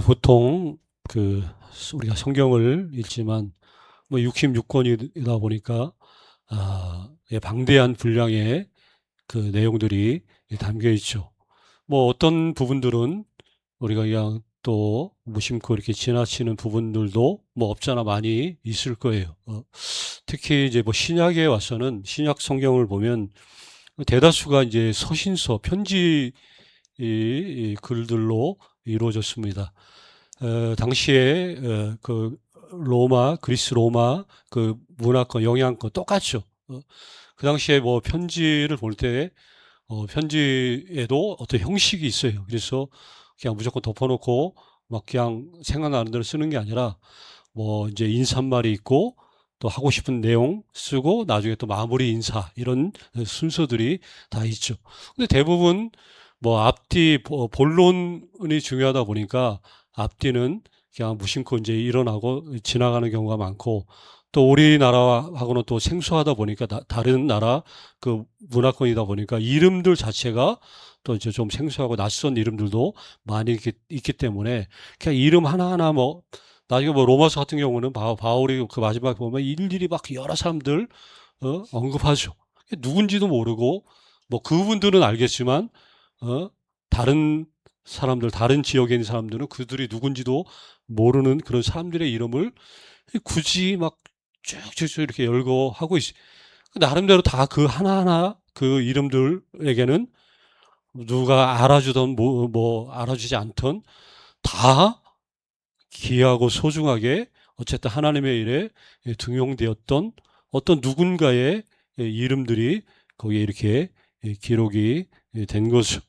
보통 우리가 성경을 읽지만 66권이다 보니까 방대한 분량의 그 내용들이 담겨 있죠. 어떤 부분들은 우리가 그냥 또 무심코 이렇게 지나치는 부분들도 없잖아 많이 있을 거예요. 특히 이제 신약에 와서는 신약 성경을 보면 대다수가 이제 서신서, 편지 이 글들로 이루어졌습니다. 당시에 그리스 로마 그 문화권, 영향권 똑같죠. 그 당시에 편지를 볼 때 편지에도 어떤 형식이 있어요. 그래서 그냥 무조건 덮어놓고 막 그냥 생각나는 대로 쓰는 게 아니라 이제 인사말이 있고 또 하고 싶은 내용 쓰고 나중에 또 마무리 인사 이런 순서들이 다 있죠. 근데 대부분 앞뒤 본론이 중요하다 보니까 앞뒤는 그냥 무심코 이제 일어나고 지나가는 경우가 많고 또 우리나라하고는 또 생소하다 보니까 다른 나라 그 문화권이다 보니까 이름들 자체가 또 이제 좀 생소하고 낯선 이름들도 많이 있기 때문에 그냥 이름 하나하나 나중에 로마서 같은 경우는 바울이 그 마지막에 보면 일일이 막 여러 사람들 언급하죠. 누군지도 모르고 그분들은 알겠지만 다른 사람들, 다른 지역에 있는 사람들은 그들이 누군지도 모르는 그런 사람들의 이름을 굳이 막 쭉쭉쭉 이렇게 열고 하고 있어요. 나름대로 다 그 하나하나 그 이름들에게는 누가 알아주던 알아주지 않던 다 귀하고 소중하게 어쨌든 하나님의 일에 등용되었던 어떤 누군가의 이름들이 거기에 이렇게 기록이 된 거죠.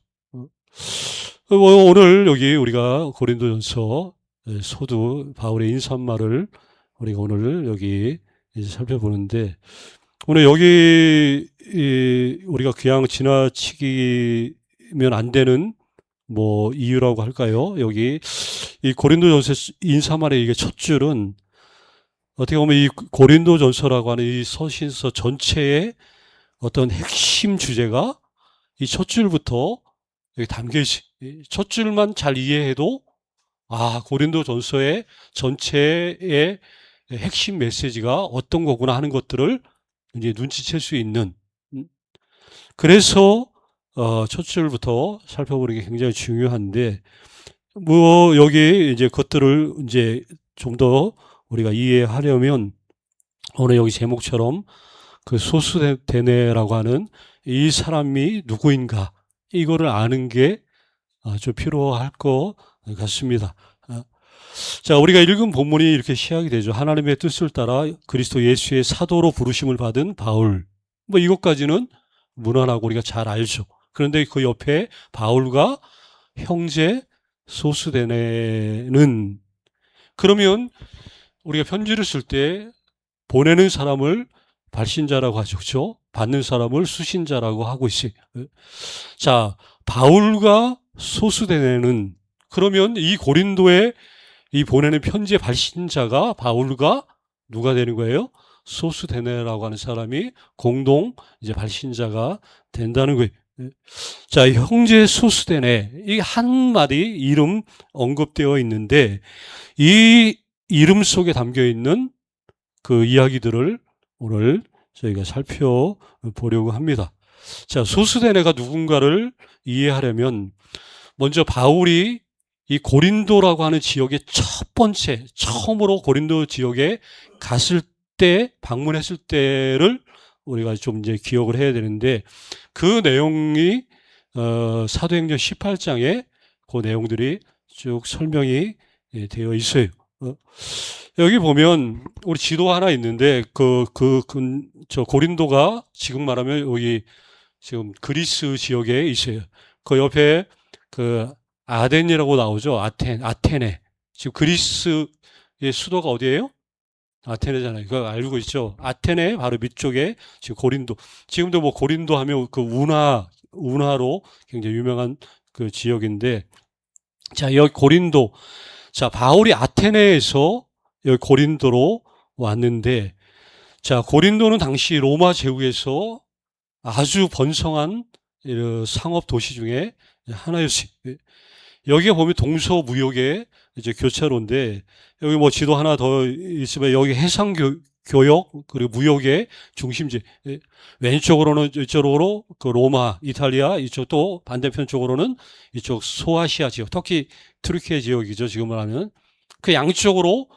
오늘 여기 우리가 고린도전서 소두 바울의 인사말을 우리가 오늘 여기 이제 살펴보는데 오늘 여기 우리가 그냥 지나치기면 안 되는 이유라고 할까요? 여기 이 고린도전서 인사말의 이게 첫 줄은 어떻게 보면 이 고린도전서라고 하는 이 서신서 전체의 어떤 핵심 주제가 이 첫 줄부터 여기 담겨 있어요. 첫 줄만 잘 이해해도 고린도전서의 전체의 핵심 메시지가 어떤 거구나 하는 것들을 이제 눈치챌 수 있는. 그래서 첫 줄부터 살펴보는 게 굉장히 중요한데 여기 이제 것들을 이제 좀 더 우리가 이해하려면 오늘 여기 제목처럼 그 소수대네라고 하는 이 사람이 누구인가 이거를 아는 게 좀 필요할 것 같습니다. 자, 우리가 읽은 본문이 이렇게 시작이 되죠. 하나님의 뜻을 따라 그리스도 예수의 사도로 부르심을 받은 바울. 이것까지는 무난하고 우리가 잘 알죠. 그런데 그 옆에 바울과 형제 소수대네는 그러면 우리가 편지를 쓸 때 보내는 사람을 발신자라고 하죠. 그렇죠? 받는 사람을 수신자라고 하고 있어요. 자, 바울과 소수대네는 그러면 이 고린도에 이 보내는 편지의 발신자가 바울과 누가 되는 거예요? 소수대네라고 하는 사람이 공동 이제 발신자가 된다는 거예요. 자, 형제 소수대네. 이 한마디 이름 언급되어 있는데 이 이름 속에 담겨 있는 그 이야기들을 오늘 저희가 살펴보려고 합니다. 자, 소수대네가 누군가를 이해하려면 먼저 바울이 이 고린도라고 하는 지역의 첫 번째, 처음으로 고린도 지역에 갔을 때, 방문했을 때를 우리가 좀 이제 기억을 해야 되는데 그 내용이 사도행전 18장에 그 내용들이 쭉 설명이 되어 있어요. 여기 보면 우리 지도 하나 있는데 저 고린도가 지금 말하면 여기 지금 그리스 지역에 있어요. 그 옆에 그 아덴이라고 나오죠. 아테네. 지금 그리스의 수도가 어디예요? 아테네잖아요. 그거 알고 있죠. 아테네 바로 밑쪽에 지금 고린도. 지금도 고린도 하면 그 운하로 굉장히 유명한 그 지역인데, 자, 여기 고린도. 자, 바울이 아테네에서 여기 고린도로 왔는데, 자, 고린도는 당시 로마 제국에서 아주 번성한 상업 도시 중에 하나였어요. 여기에 보면 동서무역의 이제 교차로인데 여기 뭐 지도 하나 더 있으면 여기 해상 교역 그리고 무역의 중심지. 왼쪽으로는 이쪽으로 그 로마, 이탈리아, 이쪽 또 반대편 쪽으로는 이쪽 소아시아 지역, 터키, 트르키예 지역이죠. 지금 말하면 그 양쪽으로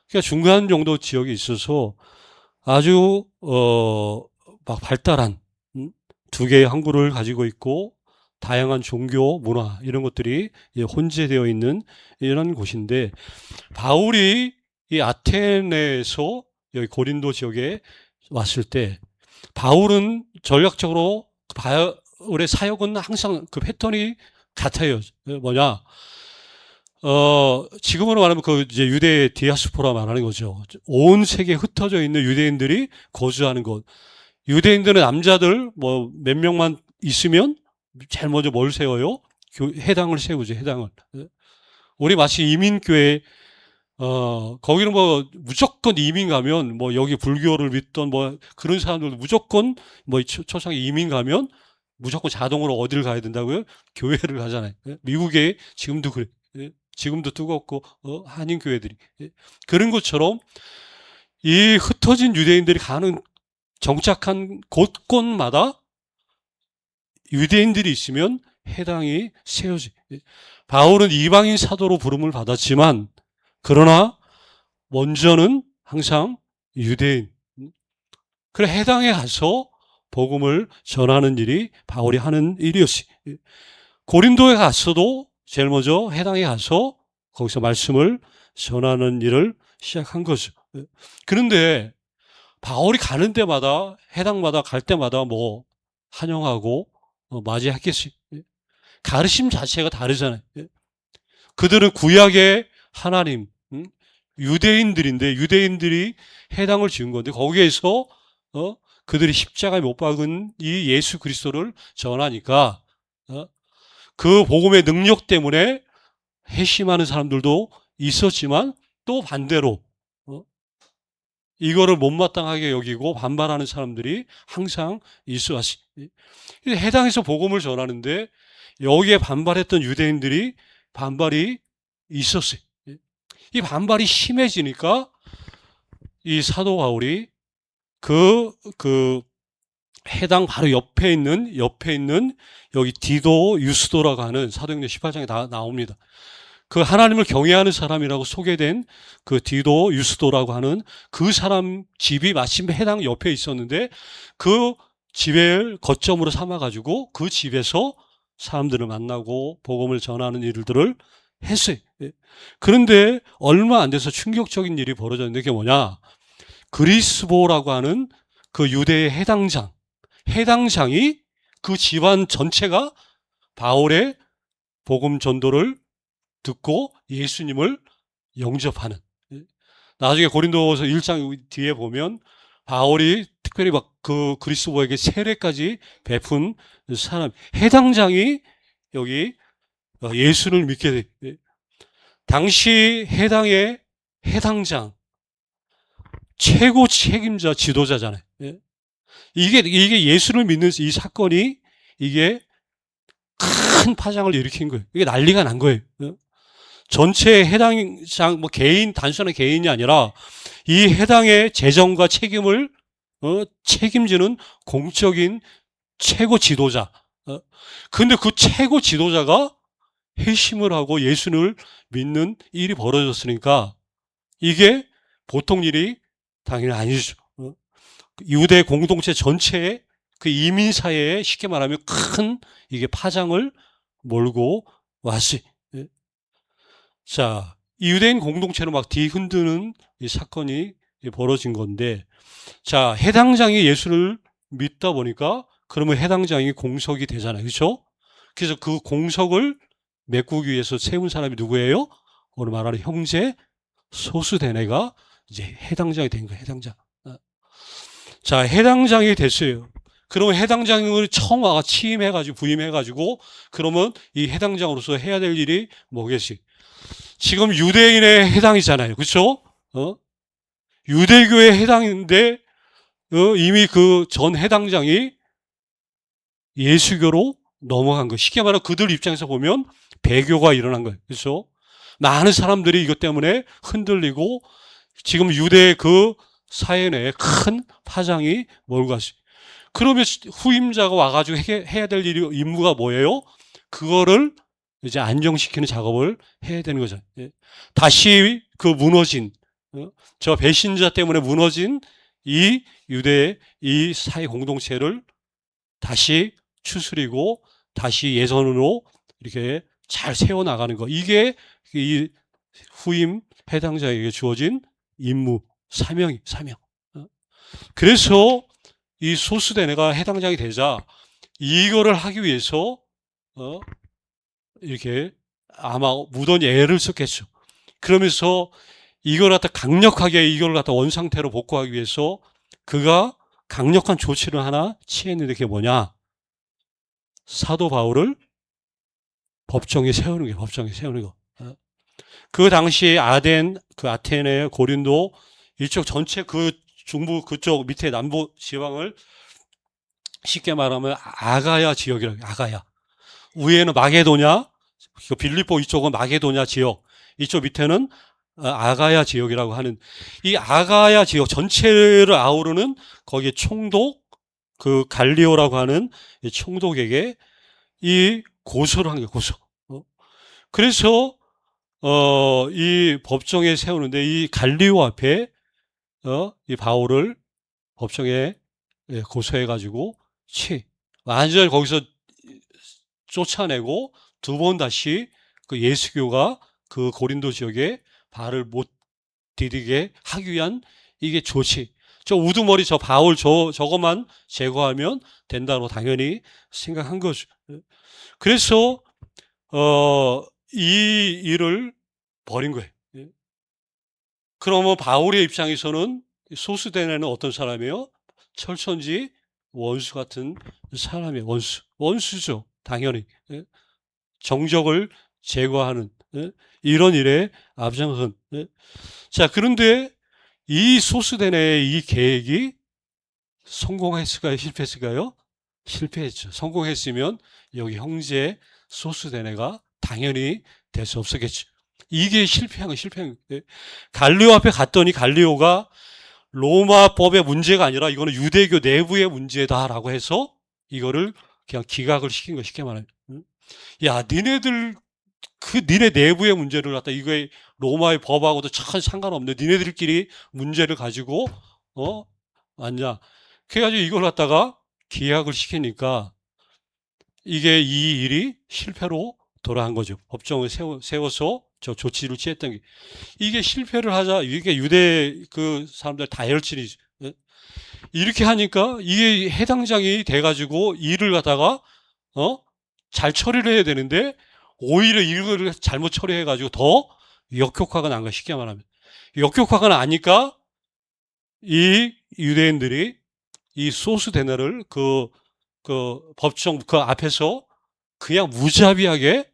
그러니까 중간 정도 지역이 있어서 아주 막 발달한 두 개의 항구를 가지고 있고 다양한 종교, 문화 이런 것들이 혼재되어 있는 이런 곳인데 바울이 이 아테네에서 여기 고린도 지역에 왔을 때 바울은 전략적으로 바울의 사역은 항상 그 패턴이 같아요. 뭐냐? 지금으로 말하면 그 이제 유대 디아스포라 말하는 거죠. 온 세계에 흩어져 있는 유대인들이 거주하는 곳. 유대인들은 남자들 뭐 몇 명만 있으면 제일 먼저 뭘 세워요? 해당을 세우죠, 해당을. 우리 마치 이민교회, 거기는 뭐 무조건 이민 가면 뭐 여기 불교를 믿던 뭐 그런 사람들도 무조건 뭐 초창에 이민 가면 무조건 자동으로 어디를 가야 된다고요? 교회를 가잖아요. 미국에 지금도 그래. 지금도 뜨겁고, 한인교회들이. 그런 것처럼 이 흩어진 유대인들이 가는 정착한 곳곳마다 유대인들이 있으면 해당이 세워지. 바울은 이방인 사도로 부름을 받았지만 그러나 먼저는 항상 유대인. 그래 해당에 가서 복음을 전하는 일이 바울이 하는 일이었지. 고린도에 갔어도 제일 먼저 해당에 가서 거기서 말씀을 전하는 일을 시작한 거죠. 그런데 바울이 가는 데마다 해당마다 갈 때마다 뭐 환영하고 맞이했겠지. 가르침 자체가 다르잖아요. 그들은 구약의 하나님, 유대인들인데 유대인들이 해당을 지은 건데 거기에서 그들이 십자가에 못 박은 이 예수 그리스도를 전하니까 그 복음의 능력 때문에 회심하는 사람들도 있었지만 또 반대로 이거를 못마땅하게 여기고 반발하는 사람들이 항상 있어 왔어요. 해당에서 복음을 전하는데 여기에 반발했던 유대인들이 반발이 있었어요. 이 반발이 심해지니까 이 사도 바울이 그 해당 바로 옆에 있는 여기 디도 유스도라고 하는 사도행전 18장에 다 나옵니다. 그 하나님을 경외하는 사람이라고 소개된 그 디도 유스도라고 하는 그 사람 집이 마침 해당 옆에 있었는데 그 집을 거점으로 삼아가지고 그 집에서 사람들을 만나고 복음을 전하는 일들을 했어요. 그런데 얼마 안 돼서 충격적인 일이 벌어졌는데 그게 뭐냐? 그리스보라고 하는 그 유대의 해당장이 그 집안 전체가 바울의 복음 전도를 듣고 예수님을 영접하는. 나중에 고린도서 1장 뒤에 보면 바울이 특별히 막 그 그리스도에게 세례까지 베푼 사람, 해당장이 여기 예수를 믿게 돼. 당시 해당장 최고 책임자 지도자잖아요. 이게 예수를 믿는 이 사건이 이게 큰 파장을 일으킨 거예요. 이게 난리가 난 거예요. 전체 해당장 뭐 단순한 개인이 아니라 이 해당의 재정과 책임을 책임지는 공적인 최고 지도자. 근데 그 최고 지도자가 회심을 하고 예수를 믿는 일이 벌어졌으니까 이게 보통 일이 당연히 아니죠. 유대 공동체 전체의 그 이민 사회에 쉽게 말하면 큰 이게 파장을 몰고 왔어요. 자, 이 유대인 공동체를 막 뒤흔드는 이 사건이 벌어진 건데, 자, 해당장이 예수를 믿다 보니까 그러면 해당장이 공석이 되잖아요. 그렇죠? 그래서 그 공석을 메꾸기 위해서 세운 사람이 누구예요? 오늘 말하는 형제 소수대네가 이제 해당장이 된 거예요. 해당장. 자, 해당장이 됐어요. 그러면 해당장을 처음 와가 취임해가지고 부임해가지고 그러면 이 해당장으로서 해야 될 일이 뭐겠지? 지금 유대인의 해당이잖아요. 그렇죠? 유대교의 해당인데 이미 그 전 해당장이 예수교로 넘어간 거. 쉽게 말하면 그들 입장에서 보면 배교가 일어난 거예요. 그렇죠? 많은 사람들이 이것 때문에 흔들리고 지금 유대의 그 사회 내에 큰 파장이 몰고 갔어요. 그러면 후임자가 와가지고 해야 될 임무가 뭐예요? 그거를 이제 안정시키는 작업을 해야 되는 거죠. 다시 그 무너진, 저 배신자 때문에 무너진 이 유대의 이 사회 공동체를 다시 추스리고 다시 예선으로 이렇게 잘 세워나가는 거. 이게 이 후임 해당자에게 주어진 임무, 사명. 그래서 이 소수대내가 해당장이 되자 이거를 하기 위해서 이렇게 아마 무던 애를 썼겠죠. 그러면서 이걸 갖다 강력하게 이걸 갖다 원상태로 복구하기 위해서 그가 강력한 조치를 하나 취했는데 그게 뭐냐? 사도 바울을 법정에 세우는 게 법정에 세우는 거. 그 당시에 아테네, 고린도 이쪽 전체 그 중부 그쪽 밑에 남부 지방을 쉽게 말하면 아가야 지역이라고. 아가야. 위에는 마게도냐, 빌립보 이쪽은 마게도냐 지역, 이쪽 밑에는 아가야 지역이라고 하는 이 아가야 지역 전체를 아우르는 거기에 총독, 그 갈리오라고 하는 이 총독에게 이 고소를 한 게 고소. 그래서 이 법정에 세우는데 이 갈리오 앞에 이 바울을 법정에 고소해가지고 완전히 거기서 쫓아내고 두 번 다시 그 예수교가 그 고린도 지역에 발을 못 디디게 하기 위한 이게 조치. 저 우두머리 저 바울 저것만 제거하면 된다고 당연히 생각한 거죠. 그래서 이 일을 벌인 거예요. 그러면 바울의 입장에서는 소수대내는 어떤 사람이에요? 철천지 원수 같은 사람이에요. 원수죠. 당연히. 정적을 제거하는 이런 일에 앞장선. 자, 그런데 이 소수대내의 이 계획이 성공했을까요? 실패했을까요? 실패했죠. 성공했으면 여기 형제 소수대내가 당연히 될 수 없었겠죠. 이게 실패한 거예요. 갈리오 앞에 갔더니 갈리오가 로마법의 문제가 아니라 이거는 유대교 내부의 문제다라고 해서 이거를 그냥 기각을 시킨 거 쉽게 말하면. 야, 니네 내부의 문제를 갖다 이거에 로마의 법하고도 참 상관없네. 니네들끼리 문제를 가지고 왔냐. 그래가지고 이걸 갖다가 기각을 시키니까 이게 이 일이 실패로 돌아간 거죠. 법정을 세워서 저 조치를 취했던 게. 이게 실패를 하자, 이게 유대 그 사람들 다혈질이죠. 이렇게 하니까 이게 해당장이 돼가지고 일을 갖다가, 잘 처리를 해야 되는데, 오히려 이걸 잘못 처리해가지고 더 역효과가 난 거야, 쉽게 말하면. 역효과가 나니까 이 유대인들이 이 소수 대나를 그 법정 그 앞에서 그냥 무자비하게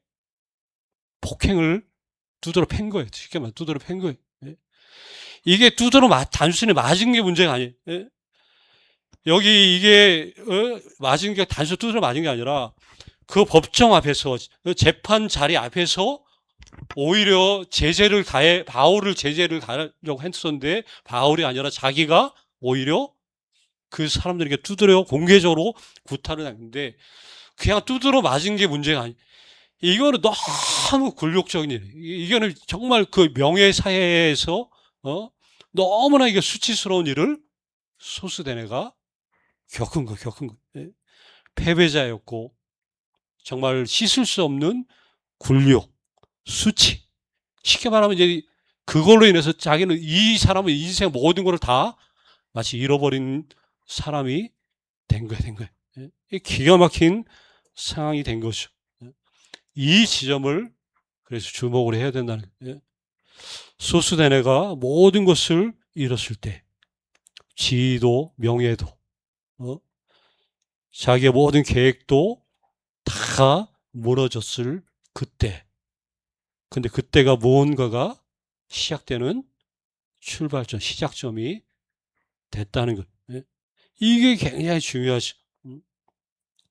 폭행을 두드러 팬 거예요. 쉽게 말해 두드러 팬 거예요. 이게 두드러 단순히 맞은 게 문제가 아니에요. 여기 이게 맞은 게 단순히 두드러 맞은 게 아니라 그 법정 앞에서 재판 자리 앞에서 오히려 바울을 제재를 가하려고 했었는데 바울이 아니라 자기가 오히려 그 사람들에게 두드려 공개적으로 구타를 했는데 그냥 두드러 맞은 게 문제가 아니에요. 이거는 너무 굴욕적인 일이에요. 이거는 정말 그 명예사회에서 너무나 이게 수치스러운 일을 소수대내가 겪은 거. 패배자였고 정말 씻을 수 없는 굴욕, 수치. 쉽게 말하면 이제 그걸로 인해서 자기는 이 사람은 인생 모든 걸 다 마치 잃어버린 사람이 된 거예요. 기가 막힌 상황이 된 거죠. 이 지점을 그래서 주목을 해야 된다는 거예요. 소수대내가 모든 것을 잃었을 때 지위도 명예도 자기의 모든 계획도 다 무너졌을 그때. 근데 그때가 무언가가 시작되는 출발점, 시작점이 됐다는 거예요. 이게 굉장히 중요하죠.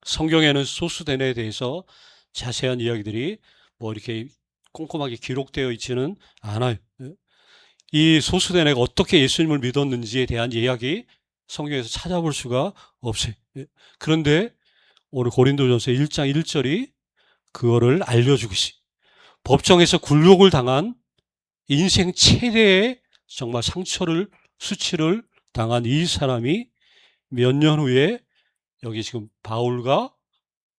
성경에는 소수대내에 대해서 자세한 이야기들이 뭐 이렇게 꼼꼼하게 기록되어 있지는 않아요. 이 소수된 애가 어떻게 예수님을 믿었는지에 대한 이야기 성경에서 찾아볼 수가 없어요. 그런데 오늘 고린도전서 1장 1절이 그거를 알려주고 있어요. 법정에서 굴욕을 당한 인생 최대의 정말 상처를, 수치를 당한 이 사람이 몇 년 후에 여기 지금 바울과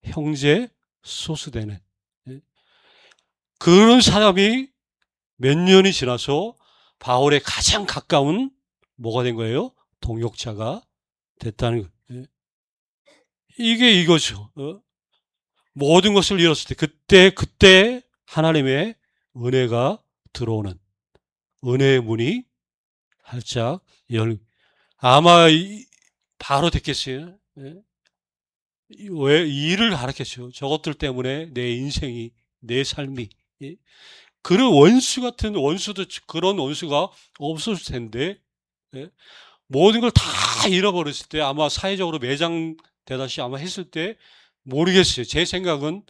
형제 소스되네. 그런 사람이 몇 년이 지나서 바울의 가장 가까운 뭐가 된 거예요? 동역자가 됐다는 거예요. 이게 이거죠. 모든 것을 잃었을 때 그때 하나님의 은혜가 들어오는 은혜의 문이 활짝 아마 바로 됐겠어요. 왜 일을 가르쳤죠. 저것들 때문에 내 인생이, 내 삶이. 그런 원수 같은 원수도 그런 원수가 없었을 텐데 모든 걸 다 잃어버렸을 때 아마 사회적으로 매장되다시 아마 했을 때 모르겠어요. 제 생각은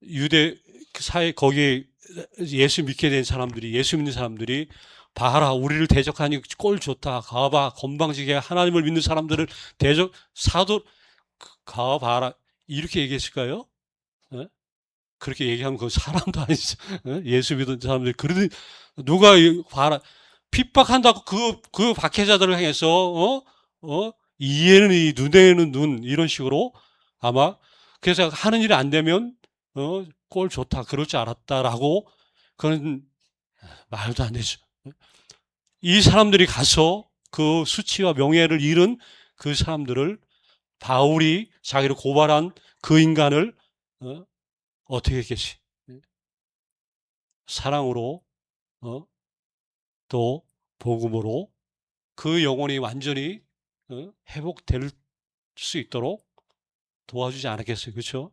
유대 사회 거기 예수 믿게 된 사람들이 예수 믿는 사람들이 봐라 우리를 대적하니 꼴 좋다 가봐 건방지게 하나님을 믿는 사람들을 대적 사도 가봐라 이렇게 얘기했을까요? 그렇게 얘기하면 그 사람도 아니죠. 예수 믿는 사람들이 그러더니 누가 봐라 핍박한다고 그 박해자들을 향해서 이에는 이 눈에는 눈 이런 식으로 아마 그래서 하는 일이 안 되면 꼴 좋다 그럴 줄 알았다라고 그건 말도 안 되죠. 이 사람들이 가서 그 수치와 명예를 잃은 그 사람들을 바울이 자기를 고발한 그 인간을 어떻게 했겠지? 사랑으로 또 복음으로 그 영혼이 완전히 회복될 수 있도록 도와주지 않았겠어요, 그렇죠?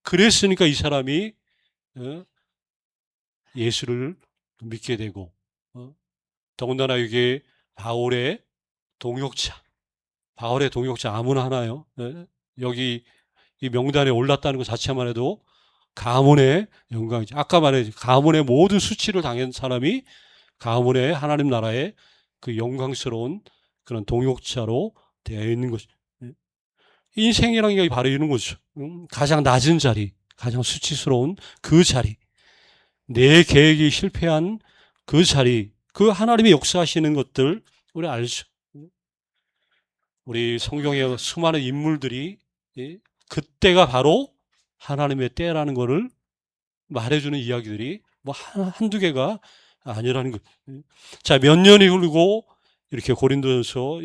그랬으니까 이 사람이 예수를 믿게 되고 더군다나 이게 바울의 동역자 아무나 하나요? 여기 이 명단에 올랐다는 것 자체만 해도 가문의 영광이죠. 아까 말했죠. 가문의 모든 수치를 당한 사람이 가문의 하나님 나라의 그 영광스러운 그런 동역자로 되어 있는 것이죠. 인생이라는 게 바로 이런 거죠. 가장 낮은 자리, 가장 수치스러운 그 자리, 내 계획이 실패한 그 자리, 그 하나님이 역사하시는 것들 우리 알죠. 우리 성경의 수많은 인물들이 그때가 바로 하나님의 때라는 것을 말해주는 이야기들이 뭐 한두 개가 아니라는 것. 자, 몇 년이 흐르고 이렇게 고린도전서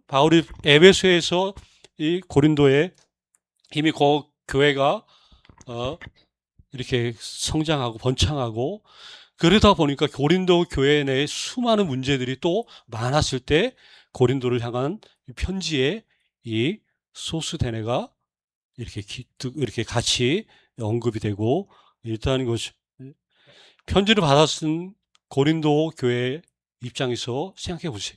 바울이 에베소에서 이 고린도에 이미 그 교회가 이렇게 성장하고 번창하고 그러다 보니까 고린도 교회 내에 수많은 문제들이 또 많았을 때 고린도를 향한 편지에 이 소스데네가 이렇게 같이 언급이 되고 있다는 것이죠. 편지를 받았은 고린도 교회 입장에서 생각해 보세요.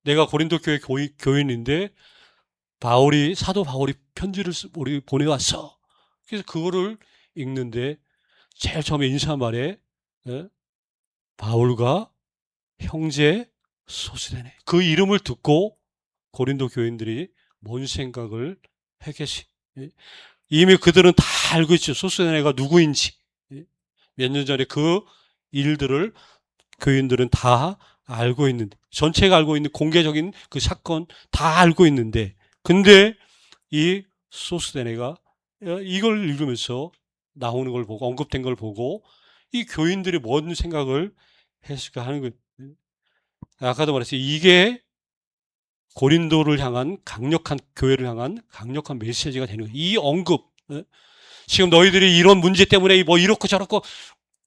내가 고린도 교회 교인인데 사도 바울이 편지를 우리 보내왔어. 그래서 그거를 읽는데 제일 처음에 인사 말에 바울과 형제 소스데네 그 이름을 듣고 고린도 교인들이 뭔 생각을 했겠지. 이미 그들은 다 알고 있죠. 소스데네가 누구인지. 몇 년 전에 그 일들을 교인들은 다 알고 있는데 전체가 알고 있는 공개적인 그 사건 다 알고 있는데 근데 이 소스데네가 이걸 읽으면서 나오는 걸 보고 언급된 걸 보고 이 교인들이 뭔 생각을 했을까 하는 거예요. 아까도 말했어요. 이게 고린도를 향한 강력한 교회를 향한 강력한 메시지가 되는 거예요. 이 언급 지금 너희들이 이런 문제 때문에 뭐 이렇고 저렇고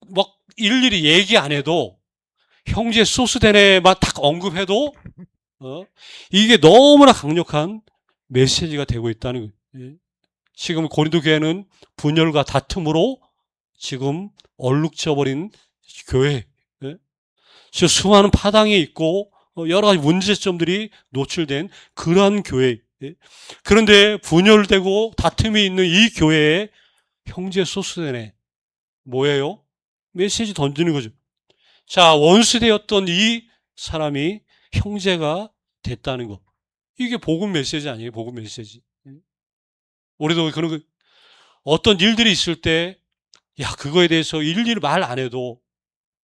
막 일일이 얘기 안 해도 형제 소스데네만 딱 언급해도 이게 너무나 강력한 메시지가 되고 있다는 거예요. 지금 고린도 교회는 분열과 다툼으로 지금 얼룩져버린 교회. 지금 수많은 파당이 있고 여러 가지 문제점들이 노출된 그러한 교회. 그런데 분열되고 다툼이 있는 이 교회에 형제 소스되네. 뭐예요? 메시지 던지는 거죠. 자, 원수되었던 이 사람이 형제가 됐다는 거. 이게 복음 메시지 아니에요? 복음 메시지. 우리도 그런 거, 어떤 일들이 있을 때, 야, 그거에 대해서 일일이 말 안 해도,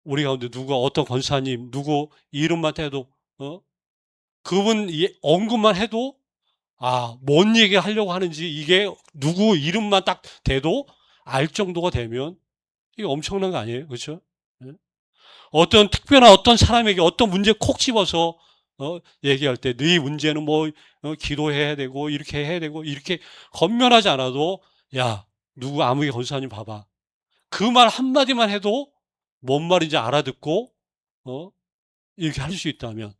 우리 가운데 누가 어떤 권사님, 누구 이름만 해도, 그분 언급만 해도, 아, 뭔 얘기 하려고 하는지 이게 누구 이름만 딱 대도 알 정도가 되면, 이게 엄청난 거 아니에요? 그렇죠? 어떤 특별한 어떤 사람에게 어떤 문제 콕 집어서 얘기할 때 네 문제는 뭐 기도해야 되고 이렇게 해야 되고 이렇게 건면하지 않아도 야 누구 아무개 권사님 봐봐 그 말 한마디만 해도 뭔 말인지 알아듣고 어 이렇게 할 수 있다면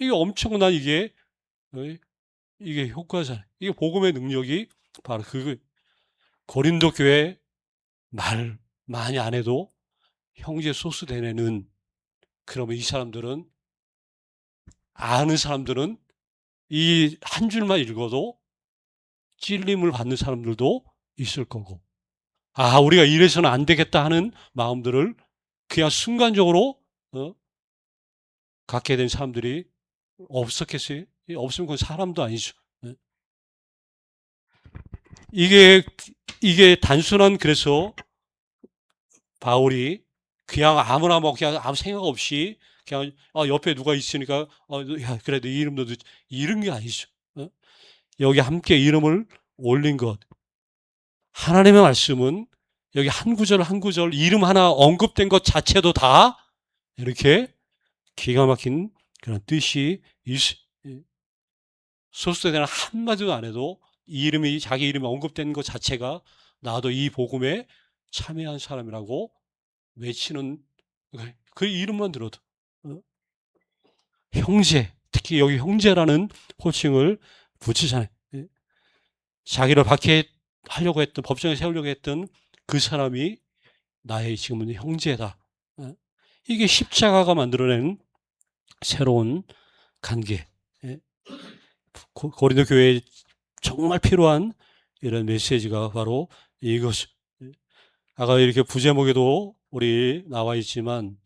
이게 엄청난 어, 이게 효과잖아요. 이게 복음의 능력이 바로 그 고린도 교회 말 많이 안 해도 형제 소스 되내는 그러면 이 사람들은 아는 사람들은 이 한 줄만 읽어도 찔림을 받는 사람들도 있을 거고, 아, 우리가 이래서는 안 되겠다 하는 마음들을 그냥 순간적으로 갖게 된 사람들이 없었겠어요? 없으면 그건 사람도 아니죠. 예. 이게, 이게 단순한 그래서 바울이 그냥 아무나 뭐 그냥 아무 생각 없이 그냥 옆에 누가 있으니까 야, 그래도 이 이름도 이런 게 아니죠. 여기 함께 이름을 올린 것. 하나님의 말씀은 여기 한 구절 한 구절 이름 하나 언급된 것 자체도 다 이렇게 기가 막힌 그런 뜻이 소스되는 한마디도 안 해도 이 이름이 자기 이름이 언급된 것 자체가 나도 이 복음에 참여한 사람이라고 외치는 그 이름만 들어도 형제, 특히 여기 형제라는 호칭을 붙이잖아요. 자기를 박해하려고 했던 법정에 세우려고 했던 그 사람이 나의 지금은 형제다. 이게 십자가가 만들어낸 새로운 관계. 고린도 교회에 정말 필요한 이런 메시지가 바로 이것. 아까 이렇게 부제목에도 우리 나와 있지만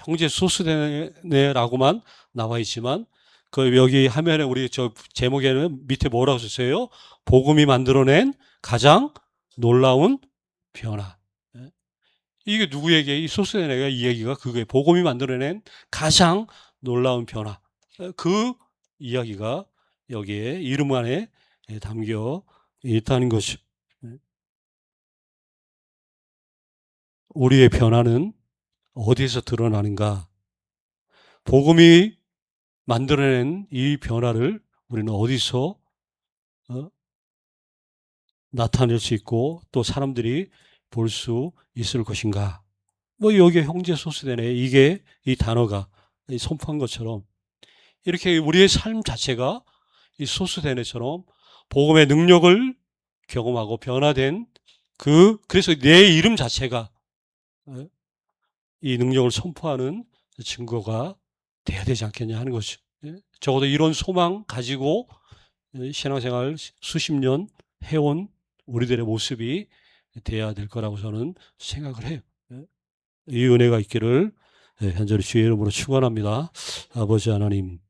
형제 소스되네라고만 나와 있지만 그 여기 화면에 우리 저 제목에는 밑에 뭐라고 썼어요? 복음이 만들어낸 가장 놀라운 변화. 이게 누구에게 이 소스되네가 이 얘기가 그게 복음이 만들어낸 가장 놀라운 변화. 그 이야기가 여기에 이름 안에 담겨 있다는 것이죠. 우리의 변화는 어디에서 드러나는가? 복음이 만들어낸 이 변화를 우리는 어디서 나타낼 수 있고 또 사람들이 볼 수 있을 것인가? 뭐 여기에 형제 소스되네. 이게 이 단어가 선포한 것처럼 이렇게 우리의 삶 자체가 이 소스되네처럼 복음의 능력을 경험하고 변화된 그래서 내 이름 자체가 이 능력을 선포하는 증거가 돼야 되지 않겠냐 하는 것이죠. 적어도 이런 소망 가지고 신앙생활 수십 년 해온 우리들의 모습이 돼야 될 거라고 저는 생각을 해요. 이 은혜가 있기를 간절히 주의 이름으로 축원합니다. 아버지 하나님,